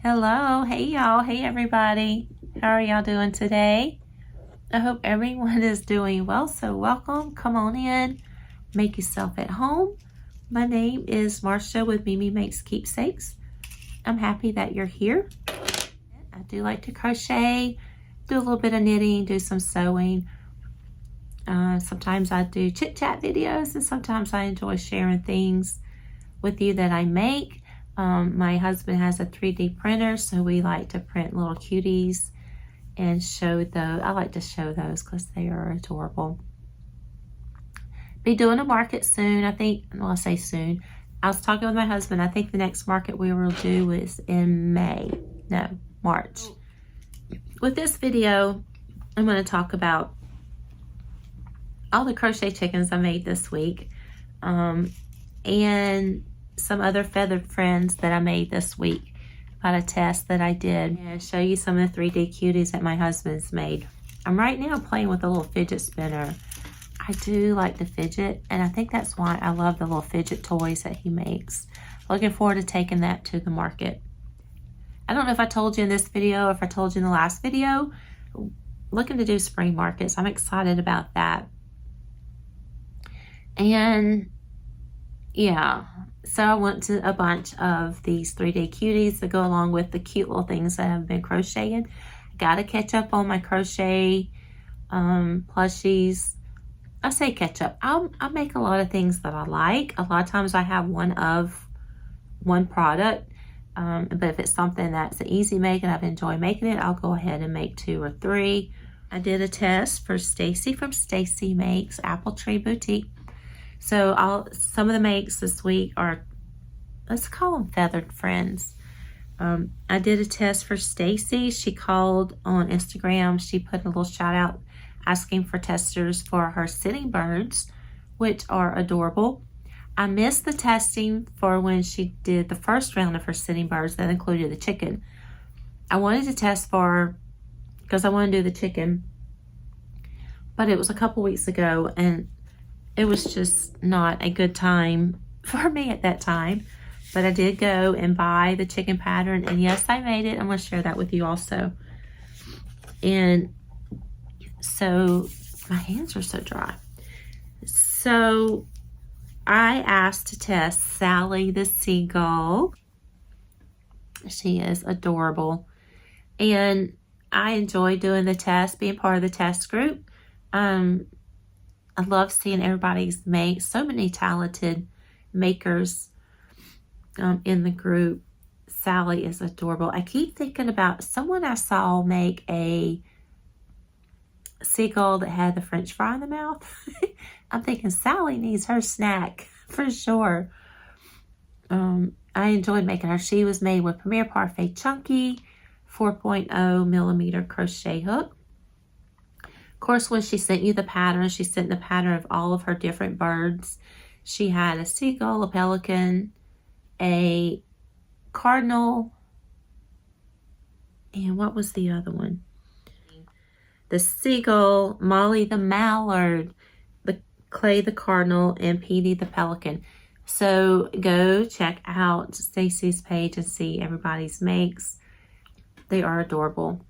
Hello, hey y'all, hey everybody. How are y'all doing today? I hope everyone is doing well, so welcome. Come on in, make yourself at home. My name is Marcia with Mimi Makes Keepsakes. I'm happy that you're here. I do like to crochet, do a little bit of knitting, do some sewing. Sometimes I do chit chat videos, and sometimes I enjoy sharing things with you that I make. My husband has a 3D printer, so we like to print little cuties and show those. I like to show those because they are adorable. Be doing a market soon, I think. Well, I say soon. I was talking with my husband. I think the next market we will do is in March. With this video, I'm going to talk about all the crochet chickens I made this week, and some other feathered friends that I made this week about a test that I did, and show you some of the 3D cuties that my husband's made. I'm right now playing with a little fidget spinner. I do like to fidget, and I think that's why I love the little fidget toys that he makes. Looking forward to taking that to the market. I don't know if I told you in this video or if I told you in the last video, looking to do spring markets. I'm excited about that. And yeah, so I went to a bunch of these 3D cuties that go along with the cute little things that I've been crocheting. I gotta catch up on my crochet plushies. I say catch up. I make a lot of things that I like. A lot of times I have one product, but if it's something that's an easy make and I've enjoyed making it, I'll go ahead and make 2 or 3. I did a test for Stacy from Stacy Makes Apple Tree Boutique. So some of the makes this week are, let's call them feathered friends. I did a test for Stacy. She called on Instagram. She put a little shout out asking for testers for her sitting birds, which are adorable. I missed the testing for when she did the first round of her sitting birds that included the chicken. I wanted to test for her because I want to do the chicken, but it was a couple weeks ago and it was just not a good time for me at that time. But I did go and buy the chicken pattern, and yes, I made it. I'm going to share that with you also. And so my hands are so dry. So I asked to test Sally the seagull. She is adorable. And I enjoy doing the test, being part of the test group. I love seeing everybody's make. So many talented makers in the group. Sally is adorable. I keep thinking about someone I saw make a seagull that had the French fry in the mouth. I'm thinking Sally needs her snack for sure. I enjoyed making her. She was made with Premier Parfait Chunky 4.0 millimeter crochet hook. Of course, when she sent you the pattern, she sent the pattern of all of her different birds. She had a seagull, a pelican, a cardinal, and what was the other one? The seagull, Molly the mallard, the Clay the cardinal, and Petey the pelican. So go check out Stacy's page and see everybody's makes. They are adorable.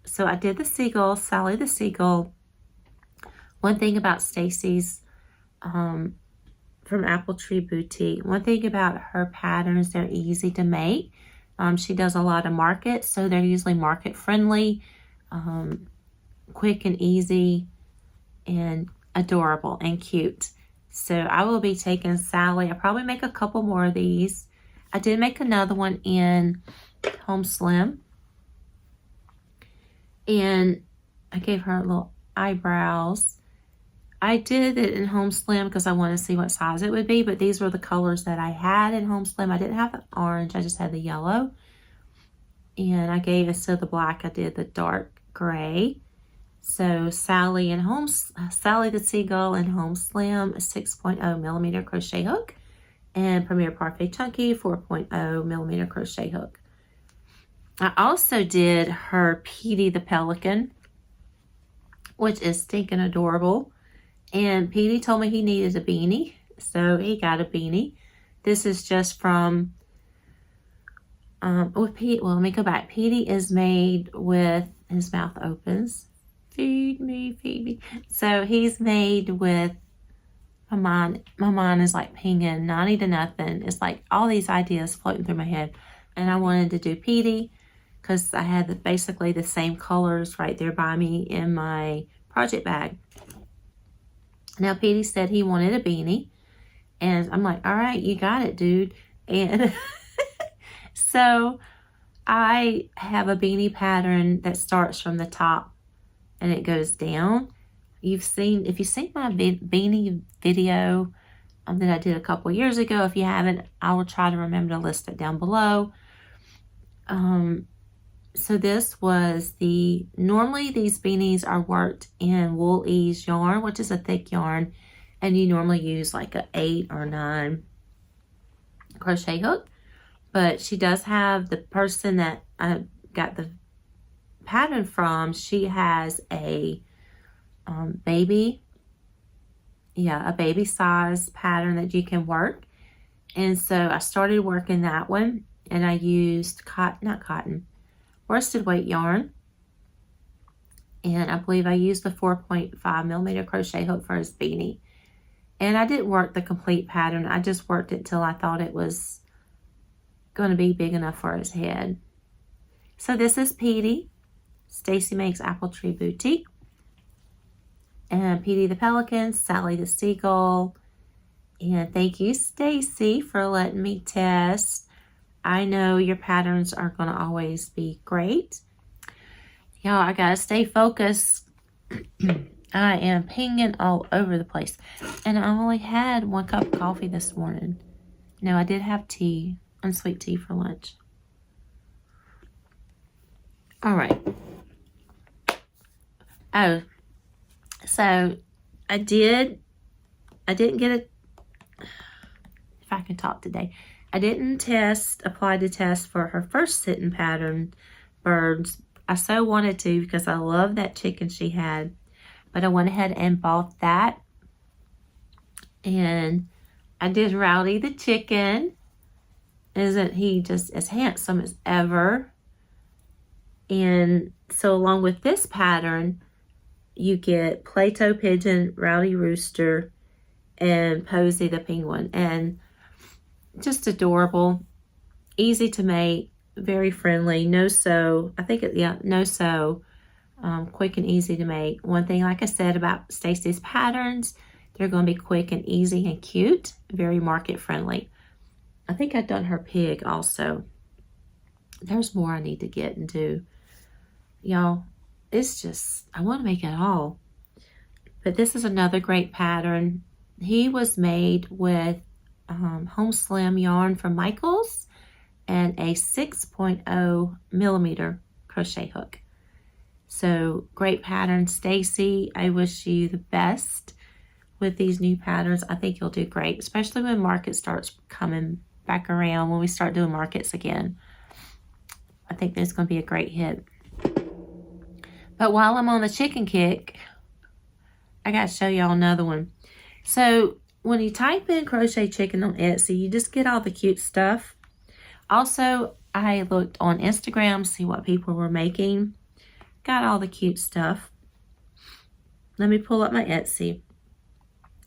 So I did the seagull, Sally the seagull. One thing about Stacy's from Apple Tree Boutique, one thing about her patterns, they're easy to make. She does a lot of markets, so they're usually market friendly, quick and easy, and adorable and cute. So I will be taking Sally. I'll probably make a couple more of these. I did make another one in Home Slim. And I gave her little eyebrows. I did it in Home Slim because I wanted to see what size it would be, but these were the colors that I had in Home Slim. I didn't have the orange, I just had the yellow. And I gave, instead of the black, I did the dark gray. So Sally the seagull in Home Slim, a 6.0 millimeter crochet hook, and Premier Parfait Chunky 4.0 millimeter crochet hook. I also did her Petey the pelican, which is stinking adorable. And Petey told me he needed a beanie, so he got a beanie. This is just from with Petey, well, let me go back. Petey is made with, his mouth opens. Feed me, feed me. So he's made with, my mind is like pinging 90 to nothing. It's like all these ideas floating through my head. And I wanted to do Petey because I had basically the same colors right there by me in my project bag. Now, Petey said he wanted a beanie. And I'm like, all right, you got it, dude. And so I have a beanie pattern that starts from the top and it goes down. If you've seen my beanie video that I did a couple years ago, if you haven't, I will try to remember to list it down below. So this was normally these beanies are worked in Wool Ease yarn, which is a thick yarn, and you normally use like a 8 or 9 crochet hook. But she does have, the person that I got the pattern from, she has a baby size pattern that you can work. And so I started working that one, and I used worsted weight yarn. And I believe I used the 4.5 millimeter crochet hook for his beanie. And I didn't work the complete pattern. I just worked it till I thought it was going to be big enough for his head. So this is Petey, Stacy Makes Apple Tree Boutique. And Petey the Pelican, Sally the Seagull. And thank you, Stacy, for letting me test. I know your patterns are going to always be great. Y'all, I got to stay focused. I am pinging all over the place. And I only had 1 cup of coffee this morning. No, I did have tea, unsweet tea for lunch. All right. Oh, so I didn't get it. If I can talk today. I didn't apply the test for her first sitting pattern, birds. I so wanted to because I love that chicken she had. But I went ahead and bought that. And I did Rowdy the chicken. Isn't he just as handsome as ever? And so along with this pattern, you get Plato Pigeon, Rowdy Rooster, and Posy the Penguin. And just adorable, easy to make, very friendly, no sew. I think no sew. Quick and easy to make. One thing, like I said about Stacy's patterns, they're going to be quick and easy and cute, very market friendly. I think I've done her pig also. There's more I need to get and do. Y'all, it's just, I want to make it all. But this is another great pattern. He was made with Home Slim yarn from Michaels and a 6.0 millimeter crochet hook. So great pattern, Stacy. I wish you the best with these new patterns. I think you'll do great, especially when market starts coming back around, when we start doing markets again. I think there's going to be a great hit. But while I'm on the chicken kick, I got to show y'all another one. So when you type in crochet chicken on Etsy, you just get all the cute stuff. Also, I looked on Instagram, see what people were making. Got all the cute stuff. Let me pull up my Etsy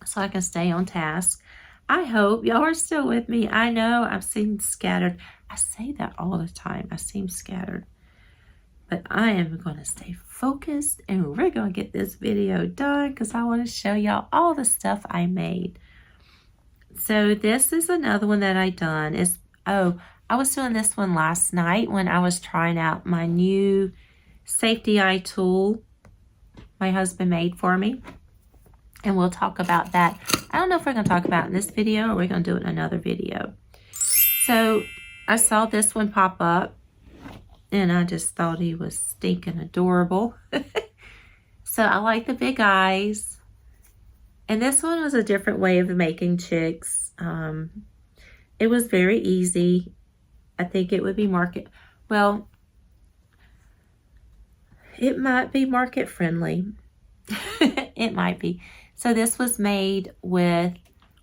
so I can stay on task. I hope y'all are still with me. I know I seem scattered. I say that all the time. I seem scattered. But I am going to stay focused and we're going to get this video done because I want to show y'all all the stuff I made. So this is another one that I done. I was doing this one last night when I was trying out my new safety eye tool my husband made for me. And we'll talk about that. I don't know if we're going to talk about it in this video or we're going to do it in another video. So I saw this one pop up and I just thought he was stinking adorable. So I like the big eyes. And this one was a different way of making chicks. It was very easy. I think it would be it might be market friendly. It might be. So this was made with,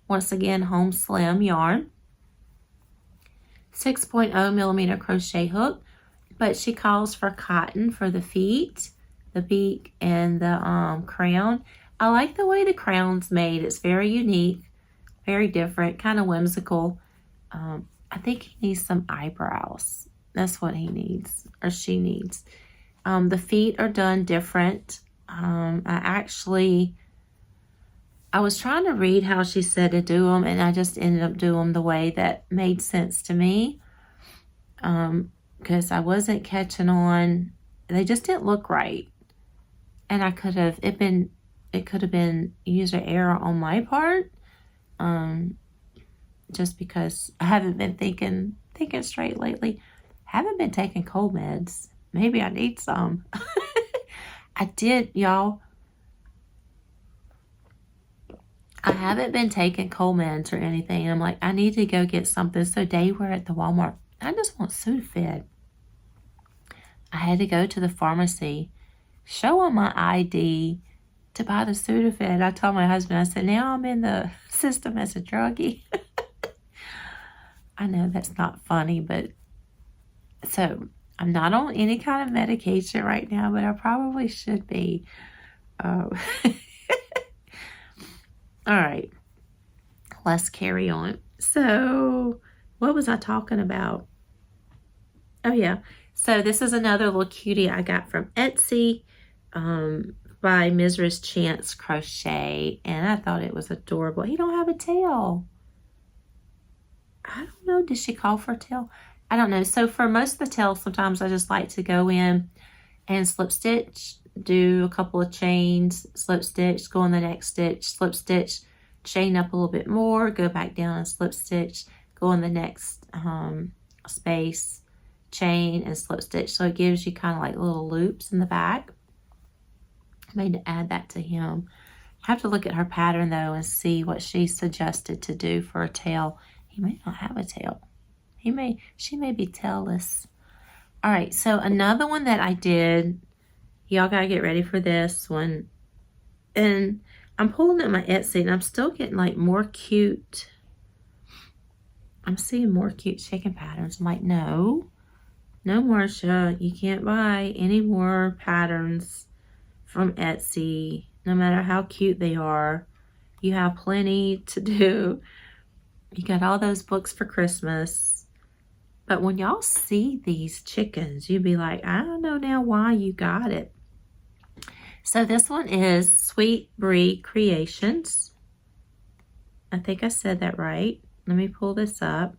once again, Home Slim yarn. 6.0 millimeter crochet hook, but she calls for cotton for the feet, the beak, and the crown. I like the way the crown's made. It's very unique, very different, kind of whimsical. I think he needs some eyebrows. That's what he needs, or she needs. The feet are done different. I was trying to read how she said to do them, and I just ended up doing them the way that made sense to me. Because I wasn't catching on. They just didn't look right. And it could have been user error on my part. Just because I haven't been thinking straight lately. Haven't been taking cold meds. Maybe I need some. I did, y'all. I haven't been taking cold meds or anything. And I'm like, I need to go get something. So today we're at the Walmart. I just want Sudafed. I had to go to the pharmacy, show them my ID to buy the Sudafed. I told my husband, I said, now I'm in the system as a druggie. I know that's not funny, but so I'm not on any kind of medication right now, but I probably should be. All right, let's carry on. So what was I talking about? Oh yeah, so this is another little cutie I got from Etsy by Mrs. Chance Crochet, and I thought it was adorable. He don't have a tail. I don't know, did she call for a tail? I don't know. So for most of the tail, sometimes I just like to go in and slip stitch, do a couple of chains, slip stitch, go on the next stitch, slip stitch, chain up a little bit more, go back down and slip stitch, go on the next space, chain and slip stitch. So it gives you kind of like little loops in the back. I made to add that to him. I have to look at her pattern though and see what she suggested to do for a tail. He may not have a tail. She may be tailless. All right, so another one that I did, y'all gotta get ready for this one. And I'm pulling up my Etsy and I'm still getting like more cute. I'm seeing more cute chicken patterns. I'm like, no, Marsha, you can't buy any more patterns from Etsy, no matter how cute they are. You have plenty to do. You got all those books for Christmas. But when y'all see these chickens, you'd be like, I don't know now why you got it. So this one is Sweet Brie Creations. I think I said that right. Let me pull this up.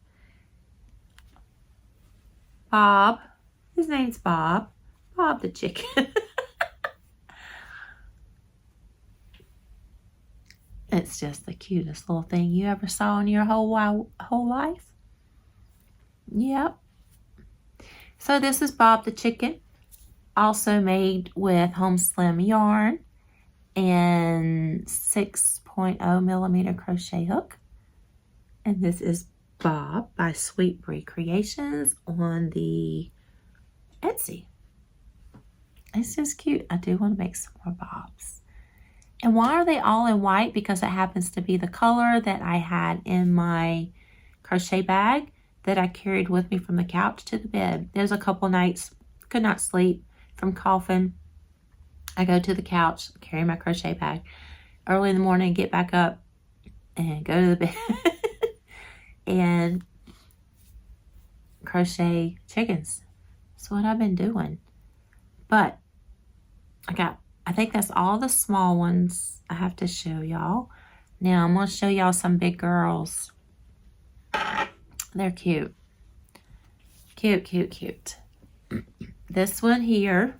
Bob. His name's Bob. Bob the chicken. It's just the cutest little thing you ever saw in your whole life. Yep. So this is Bob the chicken, also made with home slim yarn and 6.0 millimeter crochet hook. And this is Bob by Sweet Brie Creations on the Etsy. It's just cute. I do want to make some more Bobs. And why are they all in white? Because it happens to be the color that I had in my crochet bag that I carried with me from the couch to the bed. There's a couple nights, could not sleep from coughing. I go to the couch, carry my crochet bag. Early in the morning, get back up and go to the bed and crochet chickens. That's what I've been doing. But I think that's all the small ones I have to show y'all. Now I'm going to show y'all some big girls. They're cute. Cute, cute, cute. This one here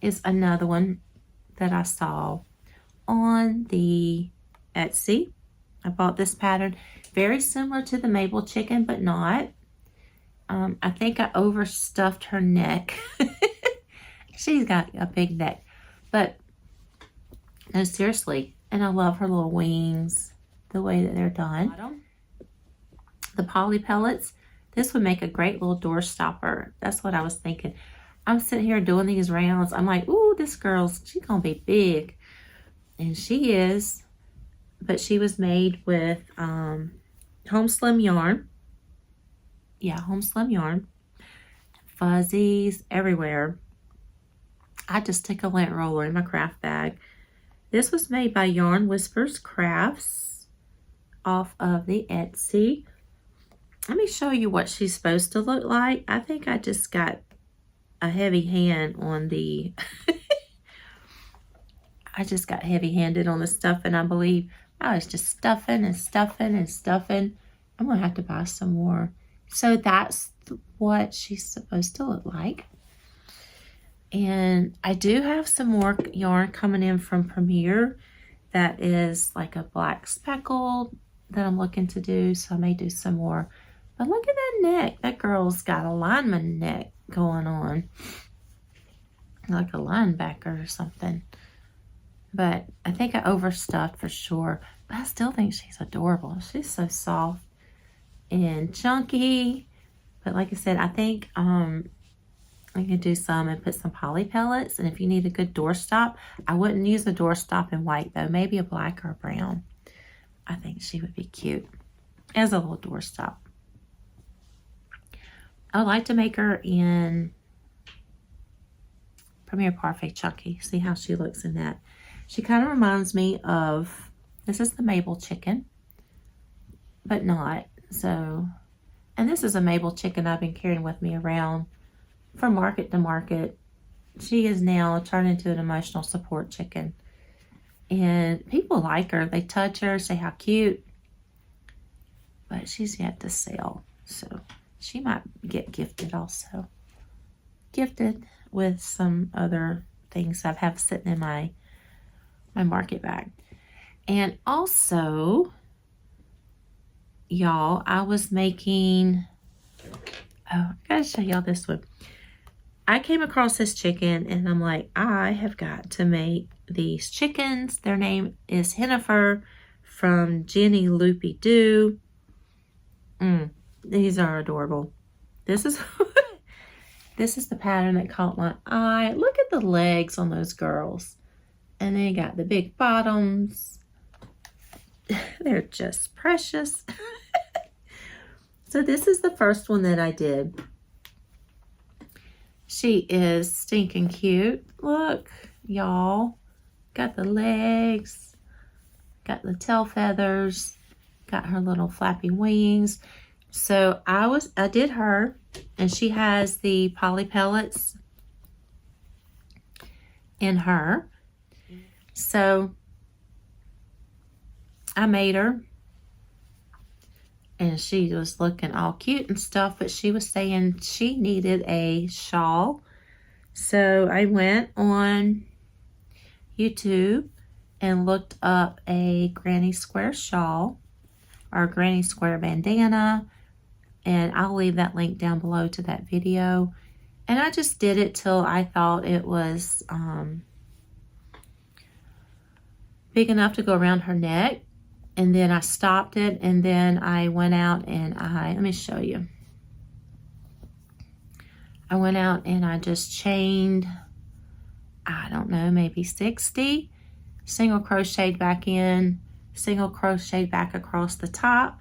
is another one that I saw on the Etsy. I bought this pattern. Very similar to the Mabel chicken, but not. I think I overstuffed her neck. She's got a big neck. But, no, seriously. And I love her little wings, the way that they're done. The poly pellets. This would make a great little door stopper. That's what I was thinking. I'm sitting here doing these rounds. I'm like, ooh, this girl's, she's going to be big. And she is. But she was made with home slim yarn. yeah, home slim yarn. Fuzzies everywhere. I just took a lint roller in my craft bag. This was made by Yarn Whispers Crafts off of the Etsy. Let me show you what she's supposed to look like. I think I just got a heavy hand on the I just got heavy-handed on the stuffing, I believe. I was just stuffing and stuffing and stuffing. I'm going to have to buy some more. So that's what she's supposed to look like. And I do have some more yarn coming in from Premier that is like a black speckled that I'm looking to do. So I may do some more. But look at that neck. That girl's got a lineman neck going on. Like a linebacker or something. But I think I overstuffed for sure. But I still think she's adorable. She's so soft and chunky. But like I said, I think I could do some and put some poly pellets. And if you need a good doorstop, I wouldn't use a doorstop in white though. Maybe a black or a brown. I think she would be cute as a little doorstop. I would like to make her in Premier Parfait Chunky. See how she looks in that. She kind of reminds me of, this is the Mabel chicken, but not. So, and this is a Mabel chicken I've been carrying with me around from market to market. She is now turned into an emotional support chicken. And people like her. They touch her, say how cute. But she's yet to sell. So she might get gifted also. Gifted with some other things I have sitting in my market bag. And also, y'all, I was making, I gotta show y'all this one. I came across this chicken and I'm like, I have got to make these chickens. Their name is Hennifer from Jenny Loopy Doo. These are adorable. This is this is the pattern that caught my eye. Look at the legs on those girls. And they got the big bottoms. They're just precious. So this is the first one that I did. She is stinking cute. Look, y'all. Got the legs. Got the tail feathers. Got her little flappy wings. So I did her. And she has the poly pellets in her. So I made her and she was looking all cute and stuff, but she was saying she needed a shawl. So I went on YouTube and looked up a granny square shawl or granny square bandana, and I'll leave that link down below to that video. And I just did it till I thought it was big enough to go around her neck, and then I stopped it, and then I went out and let me show you. I went out and I just chained, I don't know, maybe 60, single crocheted back in, single crocheted back across the top,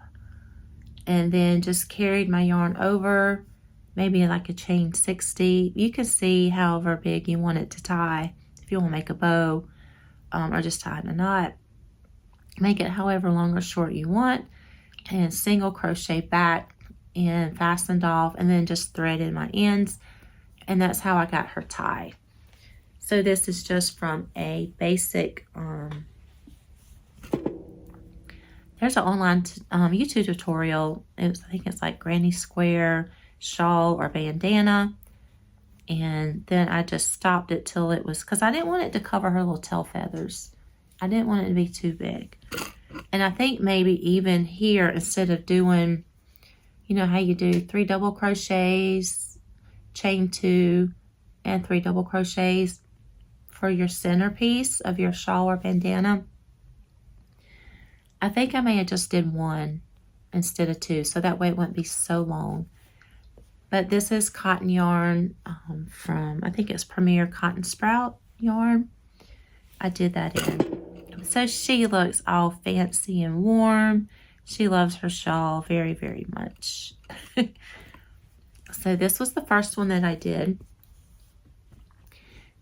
and then just carried my yarn over, maybe like a chain 60. You can see however big you want it to tie, if you want to make a bow. Or just tie in a knot. Make it however long or short you want, and single crochet back and fastened off, and then just threaded my ends, and that's how I got her tie. So this is just from a basic there's an online YouTube tutorial. I think it's like granny square shawl or bandana. And then I just stopped it till it was, because I didn't want it to cover her little tail feathers. I didn't want it to be too big. And I think maybe even here, instead of doing, you know how you do 3 double crochets, chain 2, and 3 double crochets for your centerpiece of your shawl or bandana. I think I may have just did 1 instead of 2, so that way it wouldn't be so long. But this is cotton yarn from, I think it's Premier Cotton Sprout yarn. I did that in. So she looks all fancy and warm. She loves her shawl very, very much. So this was the first one that I did.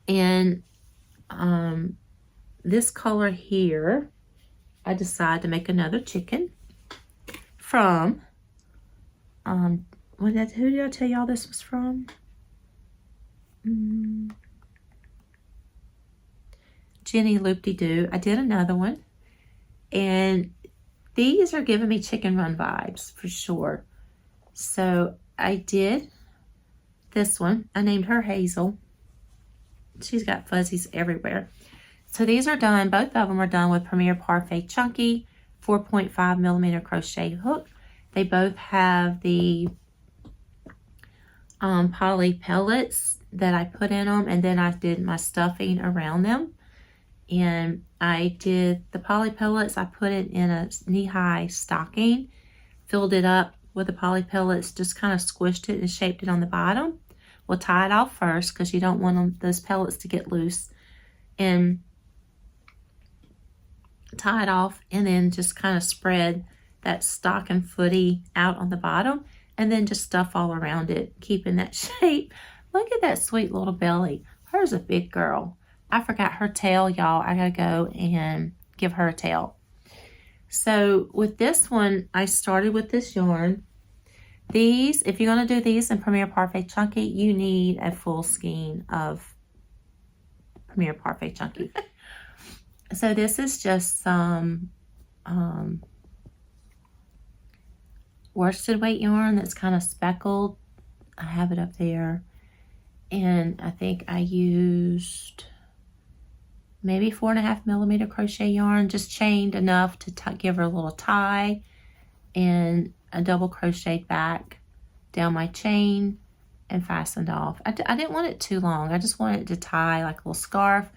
And this color here, I decided to make another chicken from, who did I tell y'all this was from? Jenny Loop-de-Doo. I did another one. And these are giving me Chicken Run vibes for sure. So I did this one. I named her Hazel. She's got fuzzies everywhere. So these are done, both of them are done with Premier Parfait Chunky 4.5mm crochet hook. They both have the poly pellets that I put in them, and then I did my stuffing around them. And I did the poly pellets, I put it in a knee-high stocking, filled it up with the poly pellets, just kind of squished it and shaped it on the bottom. We'll tie it off first because you don't want those pellets to get loose. And tie it off, and then just kind of spread that stocking footy out on the bottom, and then just stuff all around it, keeping that shape. Look at that sweet little belly. Her's a big girl. I forgot her tail, y'all. I gotta go and give her a tail. So with this one, I started with this yarn. These, if you're gonna do these in Premier Parfait Chunky, you need a full skein of Premier Parfait Chunky. So this is just some worsted weight yarn that's kind of speckled. I have it up there. And I think I used maybe 4.5mm crochet yarn, just chained enough to give her a little tie, and a double crocheted back down my chain and fastened off. I didn't want it too long. I just wanted it to tie like a little scarf.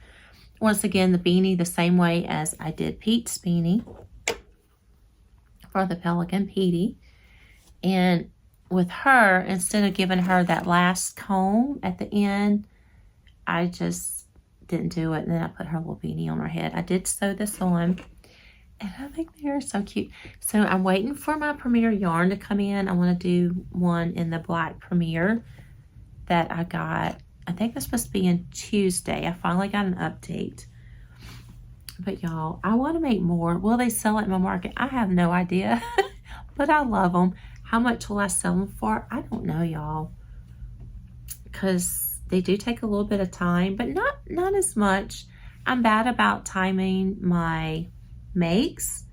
Once again, the beanie the same way as I did Pete's beanie for the Pelican Petey. And with her, instead of giving her that last comb at the end, I just didn't do it. And then I put her little beanie on her head. I did sew this on, and I think they are so cute. So I'm waiting for my Premier yarn to come in. I want to do one in the black Premier that I got. I think it's supposed to be in Tuesday. I finally got an update. But y'all, I want to make more. Will they sell it in my market? I have no idea. But I love them. How much will I sell them for? I don't know, y'all. Because they do take a little bit of time, but not as much. I'm bad about timing my makes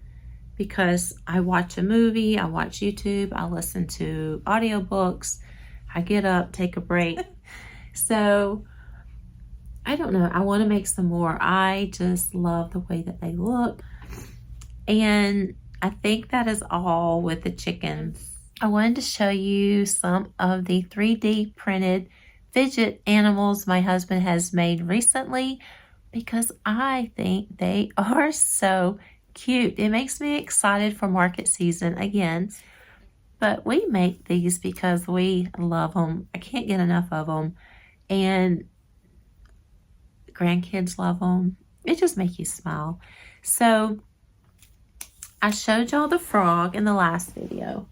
because I watch a movie, I watch YouTube, I listen to audiobooks, I get up, take a break. So I don't know. I want to make some more. I just love the way that they look. And I think that is all with the chickens. I wanted to show you some of the 3D printed fidget animals my husband has made recently because I think they are so cute. It makes me excited for market season again. But we make these because we love them. I can't get enough of them. And grandkids love them. It just makes you smile. So I showed y'all the frog in the last video.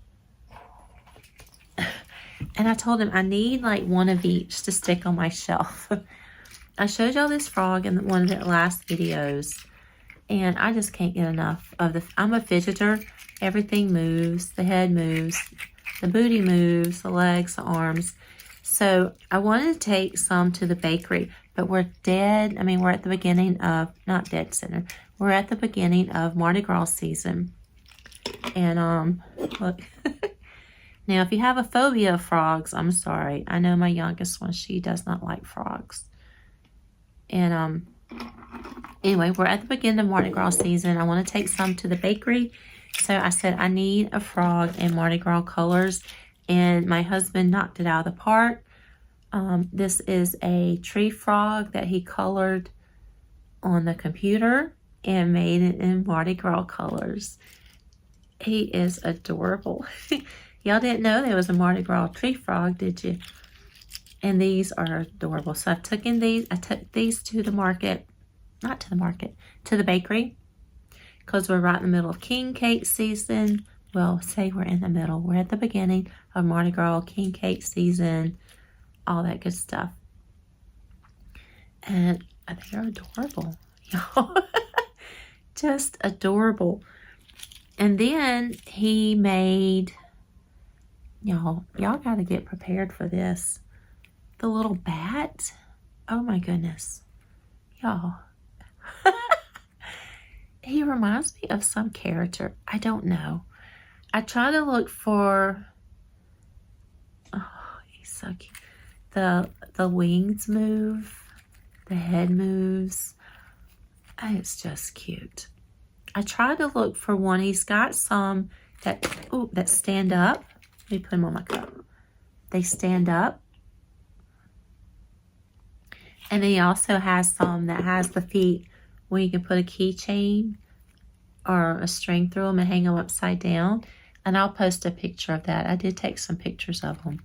And I told him I need like one of each to stick on my shelf. I showed y'all this frog in one of the last videos. And I just can't get enough of the... I'm a fidgeter. Everything moves. The head moves. The booty moves. The legs, the arms. So I wanted to take some to the bakery, but we're dead. I mean, we're at the beginning of, not dead center. We're at the beginning of Mardi Gras season. And look. Now, if you have a phobia of frogs, I'm sorry. I know my youngest one, she does not like frogs. And anyway, we're at the beginning of Mardi Gras season. I want to take some to the bakery. So I said I need a frog in Mardi Gras colors. And my husband knocked it out of the park. This is a tree frog that he colored on the computer and made it in Mardi Gras colors. He is adorable. Y'all didn't know there was a Mardi Gras tree frog, did you? And these are adorable. So I took these to the market, to the bakery, because we're right in the middle of king cake season. well, say we're in the middle. We're at the beginning of Mardi Gras, king cake season, all that good stuff. And they're adorable, y'all. Just adorable. And then he made, y'all got to get prepared for this. The little bat. Oh my goodness. Y'all. He reminds me of some character. I don't know. I try to look for, oh, he's so cute. The wings move. The head moves. It's just cute. I tried to look for one. He's got some that stand up. Let me put them on my cup. They stand up. And then he also has some that has the feet where you can put a keychain or a string through them and hang them upside down. And I'll post a picture of that. I did take some pictures of them.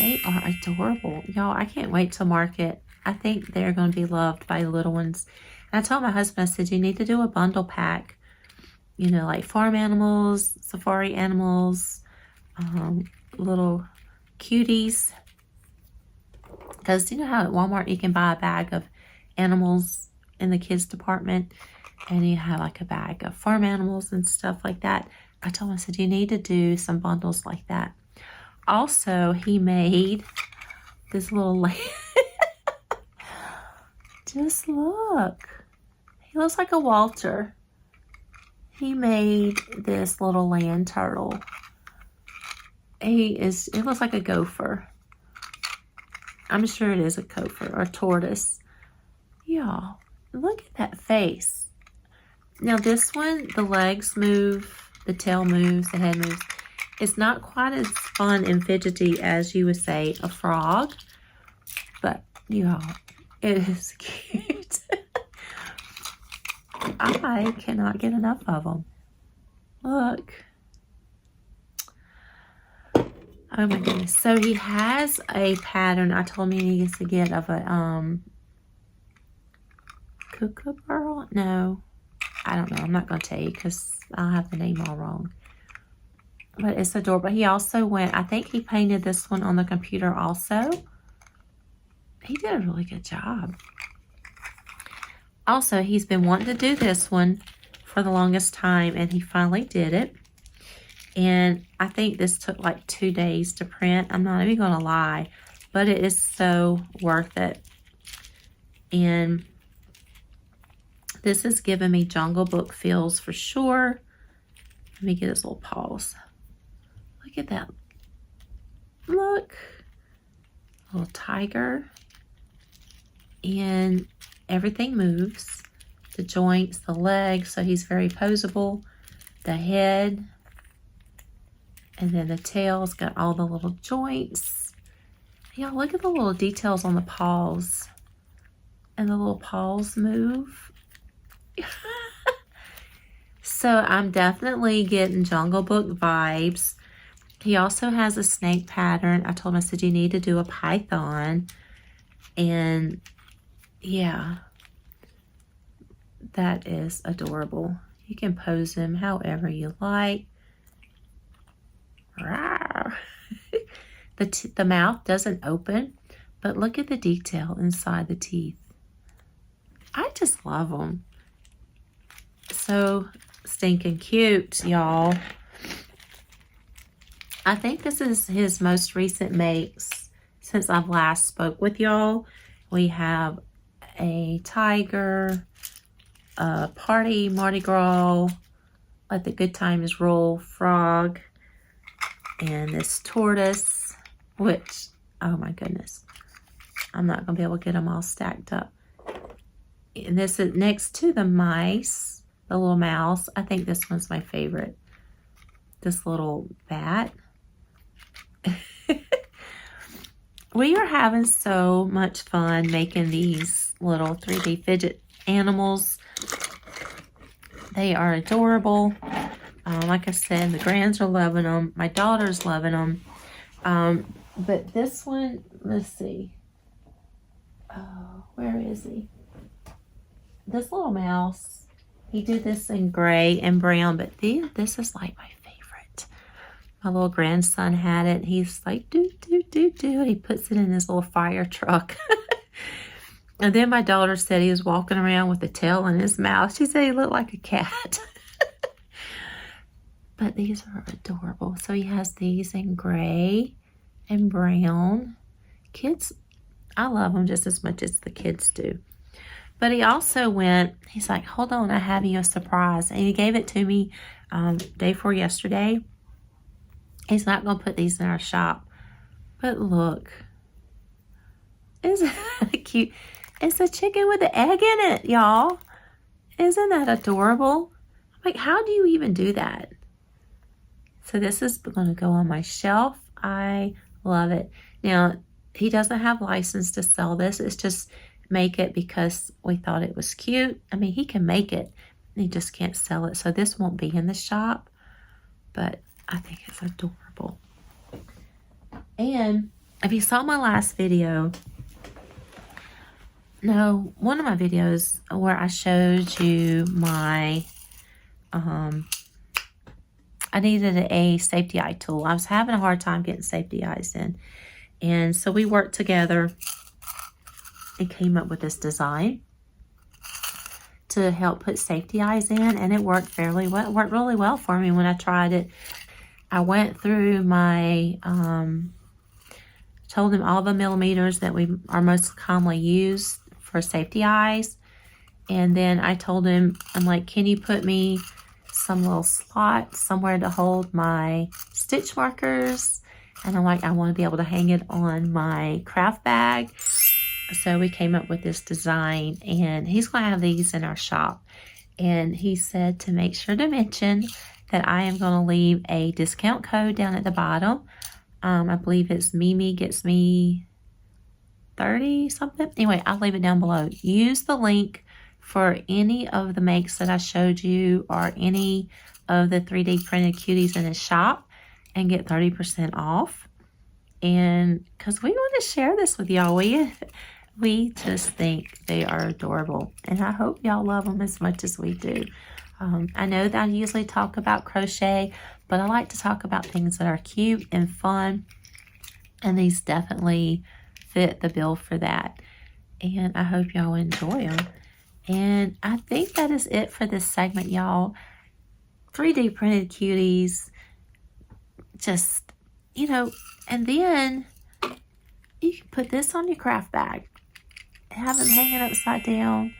They are adorable. Y'all, I can't wait to market. I think they're going to be loved by the little ones. And I told my husband, I said, you need to do a bundle pack. You know, like farm animals, safari animals, little cuties. Because you know how at Walmart you can buy a bag of animals in the kids department, and you have like a bag of farm animals and stuff like that. I told him, I said, you need to do some bundles like that. Also, he made this little lamb. Just look. He looks like a Walter. He made this little land turtle. It looks like a gopher. I'm sure it is a gopher or tortoise. Y'all, look at that face. Now this one, the legs move, the tail moves, the head moves. It's not quite as fun and fidgety as you would say a frog, but y'all, it is cute. I cannot get enough of them. Look. Oh my goodness. So he has a pattern I told him he needs to get of a kookaburra. No, I don't know. I'm not going to tell you because I'll have the name all wrong. But it's adorable. He also went, I think he painted this one on the computer also. He did a really good job. Also, he's been wanting to do this one for the longest time, and he finally did it. And I think this took like 2 days to print. I'm not even going to lie, but it is so worth it. And this is giving me Jungle Book feels for sure. Let me get his little paws. Look at that. Look. Little tiger. And everything moves. The joints, the legs, so he's very poseable. The head. And then the tail's got all the little joints. Y'all, look at the little details on the paws. And the little paws move. So I'm definitely getting Jungle Book vibes. He also has a snake pattern. I told him, I said, you need to do a python. And yeah, that is adorable. You can pose him however you like. The mouth doesn't open, but look at the detail inside the teeth. I just love them. So stinking cute, y'all. I think this is his most recent makes since I've last spoke with y'all. We have a tiger, a party Mardi Gras, let the good times roll frog, and this tortoise, which, oh my goodness, I'm not going to be able to get them all stacked up. And this is next to the mice, the little mouse. I think this one's my favorite. This little bat. We are having so much fun making these little 3D fidget animals. They are adorable. Like I said, the grands are loving them. My daughter's loving them. But this one, let's see. Oh, where is he? This little mouse, he did this in gray and brown, but this is like my favorite. My little grandson had it. He's like, do, do, do, do. And he puts it in his little fire truck. And then my daughter said he was walking around with a tail in his mouth. She said he looked like a cat. But these are adorable. So he has these in gray and brown. Kids, I love them just as much as the kids do. But he also went, he's like, hold on, I have you a surprise. And he gave it to me day before yesterday. He's not going to put these in our shop. But look. Isn't that cute? It's a chicken with an egg in it, y'all. Isn't that adorable? I'm like, how do you even do that? So this is going to go on my shelf. I love it. Now, he doesn't have license to sell this. It's just make it because we thought it was cute. I mean, he can make it. He just can't sell it. So this won't be in the shop. But I think it's adorable. And if you saw my last video, no, one of my videos where I showed you my, I needed a safety eye tool. I was having a hard time getting safety eyes in. And so we worked together and came up with this design to help put safety eyes in. And it worked fairly well. It worked really well for me when I tried it. I went through my, told him all the millimeters that we are most commonly used for safety eyes. And then I told him, I'm like, can you put me some little slot somewhere to hold my stitch markers? And I'm like, I want to be able to hang it on my craft bag. So we came up with this design, and he's going to have these in our shop. And he said to make sure to mention that I am going to leave a discount code down at the bottom. I believe it's Mimi gets me 30 something. Anyway, I'll leave it down below. Use the link for any of the makes that I showed you or any of the 3D printed cuties in the shop and get 30% off. And because we want to share this with y'all, we just think they are adorable. And I hope y'all love them as much as we do. I know that I usually talk about crochet, but I like to talk about things that are cute and fun. And these definitely fit the bill for that. And I hope y'all enjoy them. And I think that is it for this segment, y'all. 3D printed cuties. Just, you know, and then you can put this on your craft bag. Have them hanging upside down.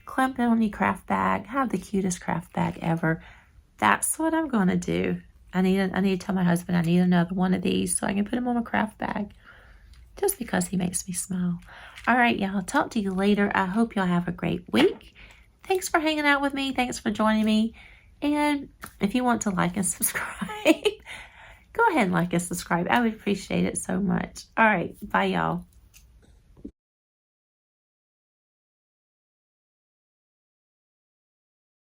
Clamp it on your craft bag. Have the cutest craft bag ever. That's what I'm going to do. I need to tell my husband I need another one of these so I can put them on my craft bag. Just because he makes me smile. All right, y'all. Talk to you later. I hope y'all have a great week. Thanks for hanging out with me. Thanks for joining me. And if you want to like and subscribe, go ahead and like and subscribe. I would appreciate it so much. All right. Bye, y'all.